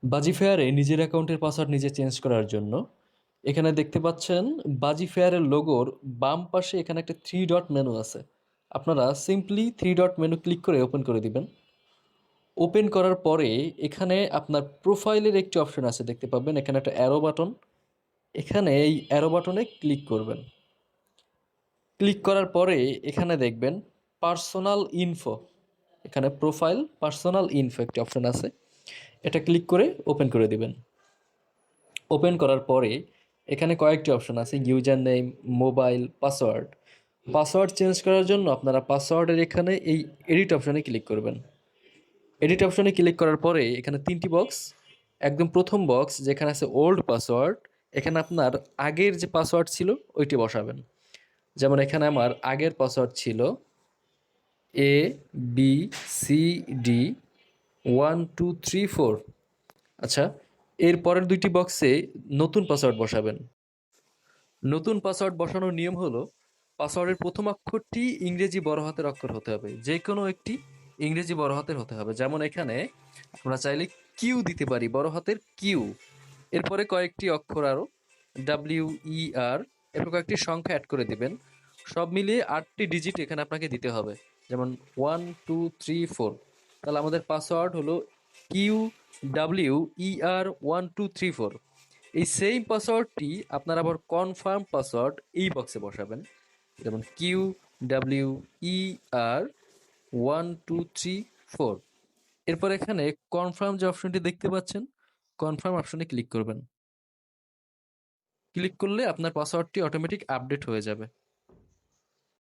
বাজিফায়ারে নিজের অ্যাকাউন্টের পাসওয়ার্ড নিজে চেঞ্জ করার জন্য এখানে দেখতে পাচ্ছেন বাজিফায়ারের লোগোর বাম পাশে এখানে একটা থ্রি ডট মেনু আছে। আপনারা simply three dot menu click করে ওপেন করে দিবেন। ওপেন করার পরে এখানে আপনার প্রোফাইলের একটি অপশন আছে, দেখতে পাবেন এখানে একটা অ্যারো বাটন। এখানে এই অ্যারো বাটনে ক্লিক করবেন। ক্লিক করার পরে এখানে দেখবেন পার্সোনাল ইনফো, এখানে প্রোফাইল পার্সোনাল ইনফো একটি অপশন আছে, এটা ক্লিক করে ওপেন করে দিবেন। ওপেন করার পরে এখানে কয়েকটি অপশন আছে, user name, mobile, password. Password change করার জন্য আপনারা পাসওয়ার্ডের এখানে এই এডিট অপশনে ক্লিক করবেন। এডিট অপশনে ক্লিক করার পরে এখানে তিনটি বক্স, একদম প্রথম বক্স যেখানে আছে ওল্ড পাসওয়ার্ড, এখানে আপনার আগের যে পাসওয়ার্ড ছিল ওইটি বসাবেন। যেমন এখানে আমার আগের পাসওয়ার্ড ছিল ABCD 1 2 3 4। আচ্ছা, এর পরের দুইটি বক্সে নতুন পাসওয়ার্ড বসাবেন। নতুন পাসওয়ার্ড বসানোর নিয়ম হলো পাসওয়ার্ডের প্রথম অক্ষরটি ইংরেজি বড় হাতের অক্ষর হতে হবে, যে কোনো একটি ইংরেজি বড় হাতের হতে হবে। যেমন এখানে আমরা চাইলে কিউ দিতে পারি, বড় হাতের কিউ। এরপরে কয়েকটি অক্ষর আরও WER, এরপর কয়েকটি সংখ্যা অ্যাড করে দিবেন। সব মিলিয়ে 8টি ডিজিট এখানে আপনাকে দিতে হবে, যেমন 1 2 3 4। তাহলে আমাদের পাসওয়ার্ড হলো QWER 1 2 3 4। এই সেম পাসওয়ার্ডটি আপনার আবার কনফার্ম পাসওয়ার্ড এই বক্সে বসাবেন, যেমন QWER 1 2 3 4। এরপর এখানে কনফার্ম যে অপশনটি দেখতে পাচ্ছেন, কনফার্ম অপশনে ক্লিক করবেন। ক্লিক করলে আপনার পাসওয়ার্ডটি অটোমেটিক আপডেট হয়ে যাবে।